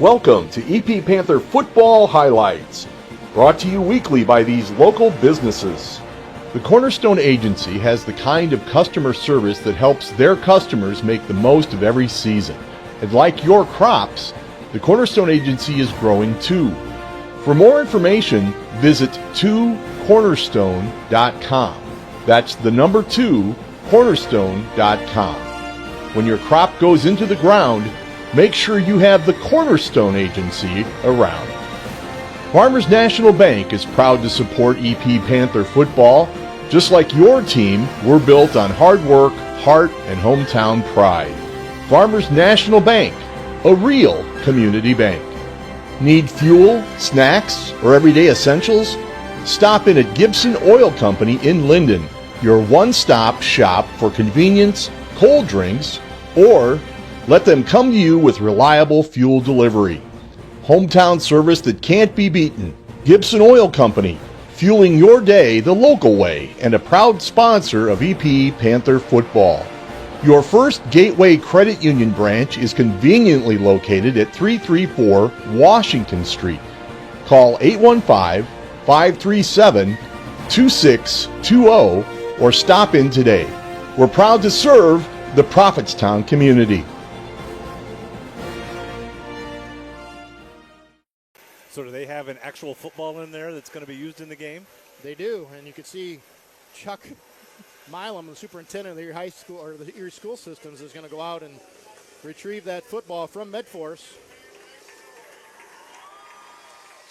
Welcome to EP Panther Football Highlights, brought to you weekly by these local businesses. The Cornerstone Agency has the kind of customer service that helps their customers make the most of every season. And like your crops, the Cornerstone Agency is growing too. For more information, visit 2cornerstone.com. That's the number 2, cornerstone.com. When your crop goes into the ground, make sure you have the Cornerstone Agency around. Farmers National Bank is proud to support EP Panther football. Just like your team, we're built on hard work, heart, and hometown pride. Farmers National Bank, a real community bank. Need fuel, snacks, or everyday essentials? Stop in at Gibson Oil Company in Linden, your one-stop shop for convenience, cold drinks, or let them come to you with reliable fuel delivery. Hometown service that can't be beaten. Gibson Oil Company, fueling your day the local way, and a proud sponsor of EP Panther football. Your first Gateway Credit Union branch is conveniently located at 334 Washington Street. Call 815-537-2620 or stop in today. We're proud to serve the Prophetstown community. So do they have an actual football in there that's going to be used in the game? They do, and you can see Chuck Milam, the superintendent of the Erie High School or the Erie School Systems, is going to go out and retrieve that football from Medforce.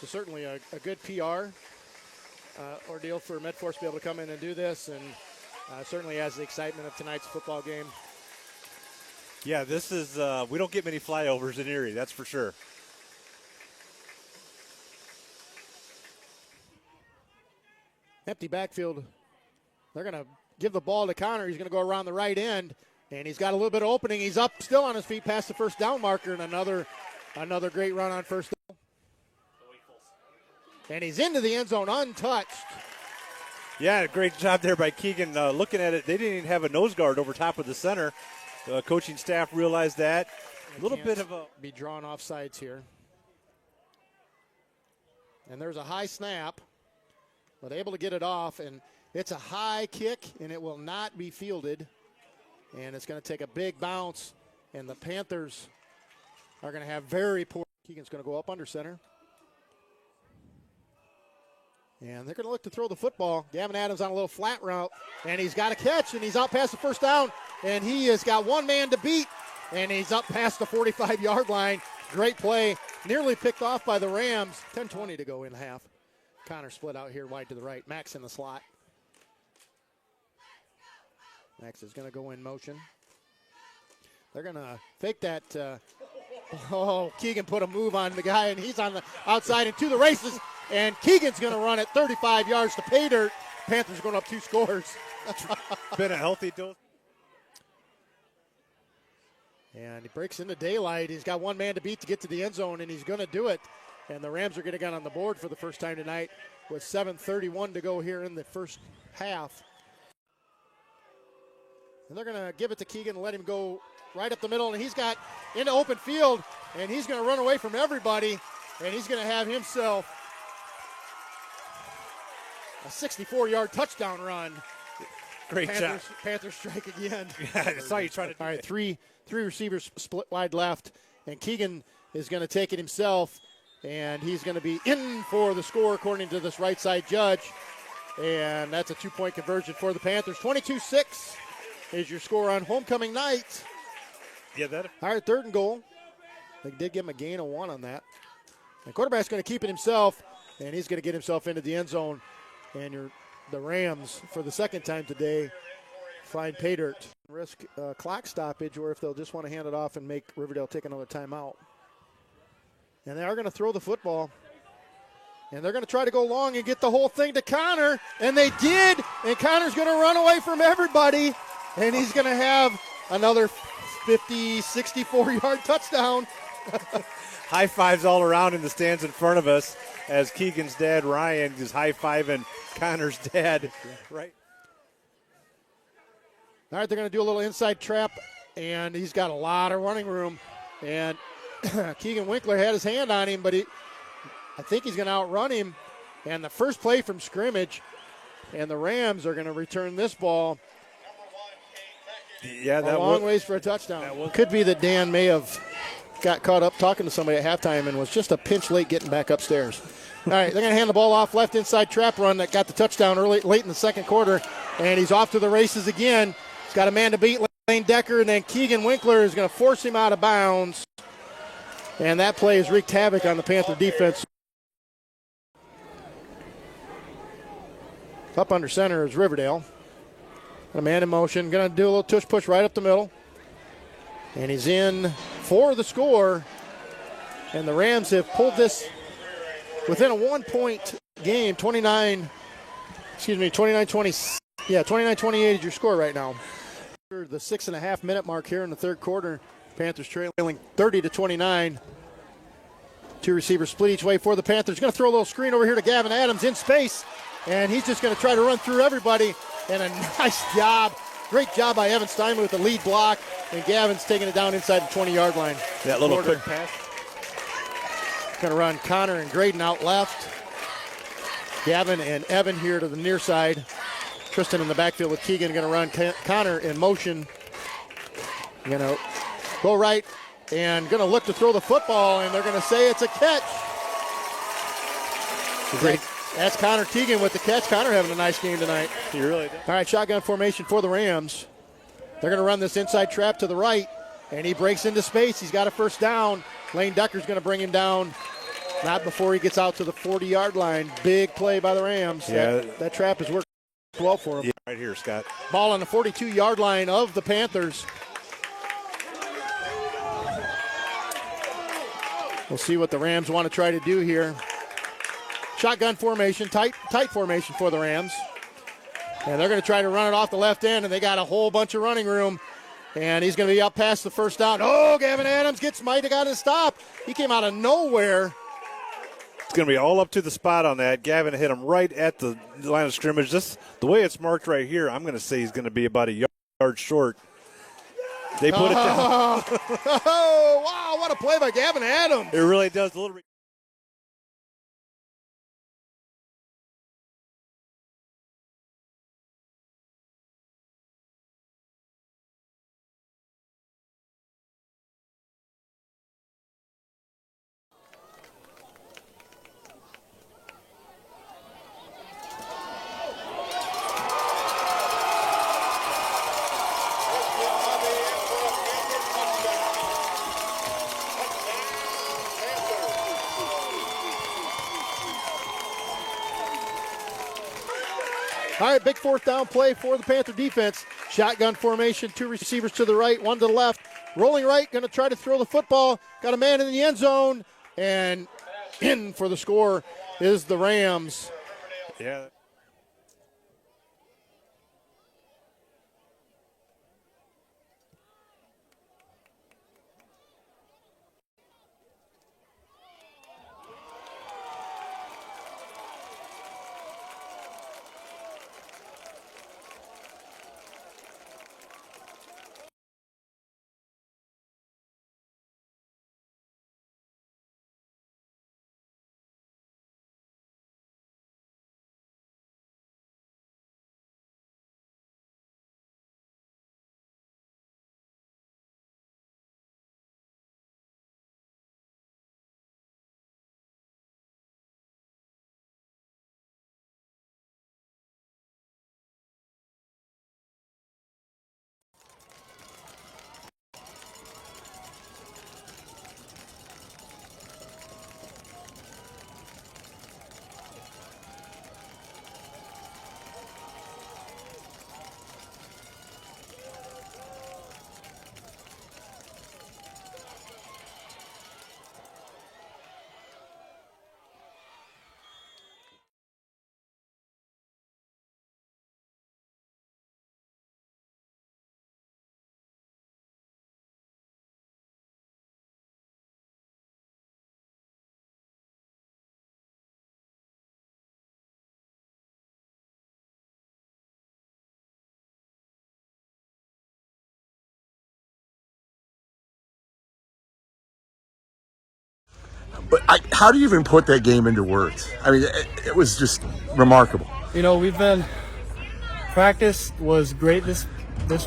So certainly a good PR ordeal for Medforce to be able to come in and do this, and certainly has the excitement of tonight's football game. Yeah, this is we don't get many flyovers in Erie, that's for sure. Empty backfield. They're going to give the ball to Connor. He's going to go around the right end, and he's got a little bit of opening. He's up still on his feet past the first down marker, and another great run on first down. And he's into the end zone untouched. Yeah, great job there by Keegan. Looking at it, they didn't even have a nose guard over top of the center. The coaching staff realized that. A little bit of a... Be drawn off sides here. And there's a high snap, but able to get it off, and it's a high kick, and it will not be fielded. And it's going to take a big bounce, and the Panthers are going to have very poor. Keegan's going to go up under center. And they're going to look to throw the football. Gavin Adams on a little flat route, and he's got a catch, and he's out past the first down, and he has got one man to beat, and he's up past the 45-yard line. Great play. Nearly picked off by the Rams. 10:20 to go in half. Connor split out here wide to the right. Max in the slot. Max is going to go in motion. They're going to fake that. Keegan put a move on the guy, and he's on the outside and to the races. And Keegan's going to run it 35 yards to pay dirt. Panthers going up 2 scores. Been a healthy dose. And he breaks into daylight. He's got one man to beat to get to the end zone, and he's going to do it. And the Rams are going to get on the board for the first time tonight with 7:31 to go here in the first half. And they're going to give it to Keegan and let him go right up the middle. And he's got into open field, and he's going to run away from everybody, and he's going to have himself a 64-yard touchdown run. Great job. Panthers strike again. Yeah, I saw you trying to do All right, that. three receivers split wide left, and Keegan is going to take it himself, and he's going to be in for the score according to this right side judge. And that's a 2-point conversion for the Panthers. 22-6 is your score on homecoming night. Yeah, that. All right, 3rd and goal. They did give him a gain of 1 on that. The quarterback's going to keep it himself, and he's going to get himself into the end zone. And the Rams, for the second time today, find pay dirt. Risk clock stoppage, or if they'll just want to hand it off and make Riverdale take another timeout. And they are going to throw the football. And they're going to try to go long and get the whole thing to Connor. And they did. And Connor's going to run away from everybody. And he's going to have another 50, 64-yard touchdown. High fives all around in the stands in front of us as Keegan's dad, Ryan, is high-fiving Connor's dad. Right. All right, they're going to do a little inside trap, and he's got a lot of running room. And Keegan Winkler had his hand on him, but I think he's going to outrun him. And the first play from scrimmage, and the Rams are going to return this ball Yeah, a long ways for a touchdown. Could be that Dan may have got caught up talking to somebody at halftime and was just a pinch late getting back upstairs. All right, they're going to hand the ball off, left inside trap run that got the touchdown late in the second quarter, and he's off to the races again. He's got a man to beat, Lane Decker, and then Keegan Winkler is going to force him out of bounds. And that play has wreaked havoc on the Panther defense. Up under center is Riverdale. A man in motion, going to do a little tush push right up the middle. And he's in for the score. And the Rams have pulled this within a 1-point game, 29-20. Yeah, 29-28 is your score right now. The 6.5-minute mark here in the third quarter. Panthers trailing 30-29. Two receivers split each way for the Panthers. Going to throw a little screen over here to Gavin Adams in space. And he's just going to try to run through everybody. And a nice job. Great job by Evan Steinman with the lead block. And Gavin's taking it down inside the 20-yard line. That little quick pass. Going to run Connor and Graydon out left. Gavin and Evan here to the near side. Tristan in the backfield with Keegan. Going to run Connor in motion. Going to go right and going to look to throw the football. And they're going to say it's a catch. Great. That's Connor Keegan with the catch. Connor having a nice game tonight. He really did. All right, shotgun formation for the Rams. They're going to run this inside trap to the right, and he breaks into space. He's got a first down. Lane Decker's going to bring him down, not before he gets out to the 40-yard line. Big play by the Rams. Yeah. That trap has worked well for him. Yeah, right here, Scott. Ball on the 42-yard line of the Panthers. We'll see what the Rams want to try to do here. Shotgun formation, tight formation for the Rams. And they're going to try to run it off the left end, and they got a whole bunch of running room. And he's going to be up past the first down. Oh, Gavin Adams might have got a stop. He came out of nowhere. It's going to be all up to the spot on that. Gavin hit him right at the line of scrimmage. Just the way it's marked right here, I'm going to say he's going to be about a yard short. They put it down. Oh, wow, what a play by Gavin Adams. It really does. A little. All right, big fourth down play for the Panther defense. Shotgun formation, two receivers to the right, one to the left. Rolling right, going to try to throw the football. Got a man in the end zone, and in for the score is the Rams. Yeah. But how do you even put that game into words? I mean, it was just remarkable. You know, practice was great this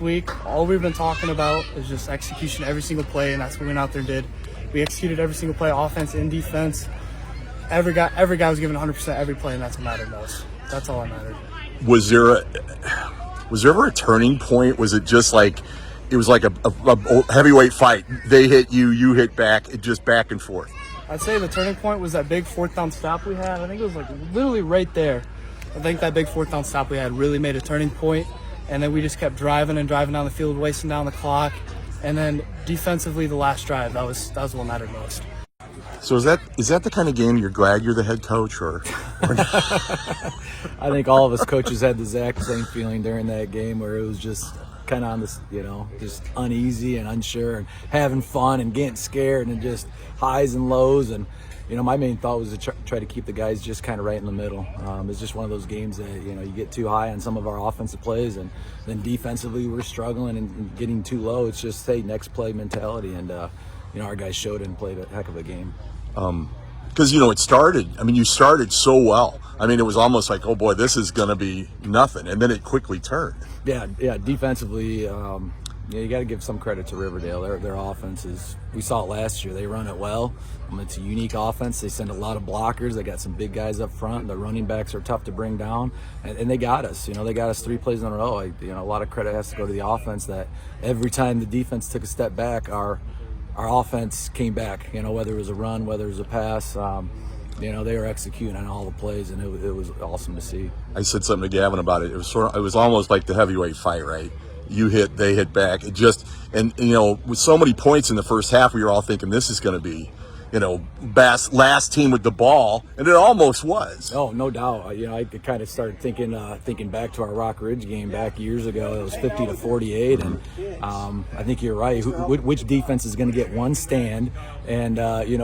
week. All we've been talking about is just execution every single play, and that's what we went out there and did. We executed every single play, offense and defense. Every guy was giving 100% every play, and that's what mattered most. That's all that mattered. Was there ever a turning point? Was it just like it was like a heavyweight fight? They hit you, you hit back, it just back and forth. I'd say the turning point was that big fourth down stop we had. I think it was like literally right there. I think that big fourth down stop we had really made a turning point, and then we just kept driving down the field, wasting down the clock, and then defensively the last drive that was what mattered most. So is that the kind of game you're glad you're the head coach, or not? I think all of us coaches had the exact same feeling during that game, where it was just kind of on this, just uneasy and unsure and having fun and getting scared and just highs and lows. And my main thought was to try to keep the guys just kind of right in the middle. It's just one of those games that you get too high on some of our offensive plays, and then defensively we're struggling and getting too low. It's just next play mentality, and our guys showed it and played a heck of a game. Because it started. I mean, you started so well. I mean, it was almost like, oh boy, this is going to be nothing, and then it quickly turned. Yeah. Defensively, you got to give some credit to Riverdale. Their offense is. We saw it last year. They run it well. It's a unique offense. They send a lot of blockers. They got some big guys up front. The running backs are tough to bring down, and they got us. They got us 3 plays in a row. A lot of credit has to go to the offense. That every time the defense took a step back, our offense came back. Whether it was a run, whether it was a pass. They were executing on all the plays, and it was awesome to see. I said something to Gavin about it. It was almost like the heavyweight fight, right? You hit, they hit back. It just, and with so many points in the first half, we were all thinking this is going to be, last team with the ball, and it almost was. Oh, no doubt. I kind of started thinking back to our Rock Ridge game back years ago. It was 50-48, and I think you're right. Which defense is going to get one stand, and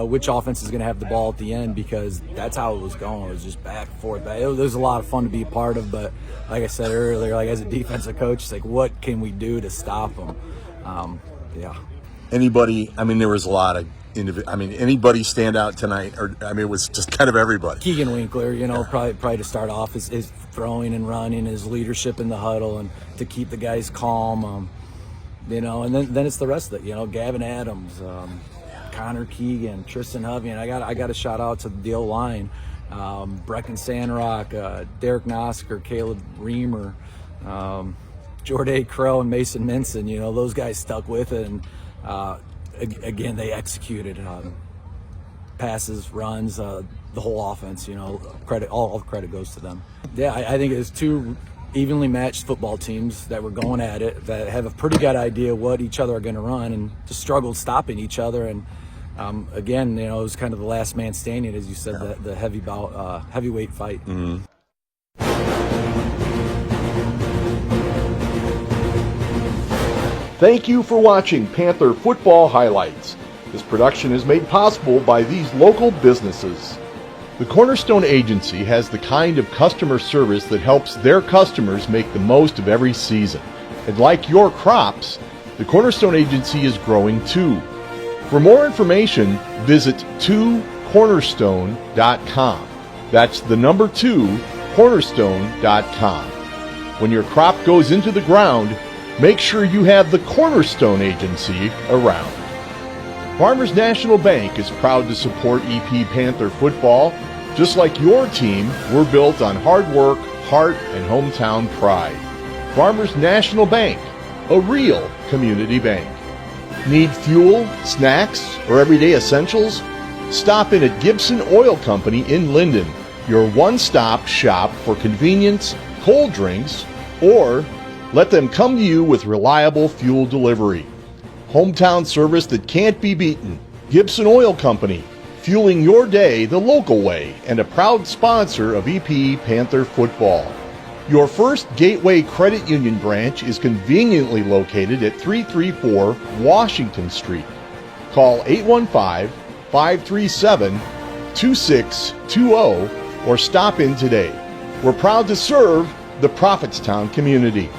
which offense is going to have the ball at the end, because that's how it was going. It was just back and forth. It was a lot of fun to be a part of, but like I said earlier, as a defensive coach, it's like, what can we do to stop them? Anybody? I mean, there was a lot of. Anybody stand out tonight? Or it was just kind of everybody. Keegan Winkler, probably to start off, his throwing and running, his leadership in the huddle, and to keep the guys calm. And then it's the rest of it. Gavin Adams, Connor Keegan, Tristan Hovey, and I got a shout out to the O-line, Brecken Sandrock, Derek Nosker, Caleb Reamer, Jordan Crow, and Mason Minson. Those guys stuck with it, and again, they executed passes, runs, the whole offense. Credit, all the credit goes to them. Yeah, I think it was 2 evenly matched football teams that were going at it, that have a pretty good idea what each other are going to run, and just struggled stopping each other. And again, it was kind of the last man standing, as you said, the heavyweight fight. Mm-hmm. Thank you for watching Panther Football Highlights. This production is made possible by these local businesses. The Cornerstone Agency has the kind of customer service that helps their customers make the most of every season. And like your crops, the Cornerstone Agency is growing too. For more information, visit 2cornerstone.com. That's the number 2, cornerstone.com. When your crop goes into the ground, make sure you have the Cornerstone Agency around. Farmers National Bank is proud to support EP Panther football. Just like your team, we're built on hard work, heart, and hometown pride. Farmers National Bank, a real community bank. Need fuel, snacks, or everyday essentials? Stop in at Gibson Oil Company in Linden, your one-stop shop for convenience, cold drinks, or let them come to you with reliable fuel delivery. Hometown service that can't be beaten. Gibson Oil Company, fueling your day the local way, and a proud sponsor of EP Panther football. Your first Gateway Credit Union branch is conveniently located at 334 Washington Street. Call 815-537-2620 or stop in today. We're proud to serve the Prophetstown community.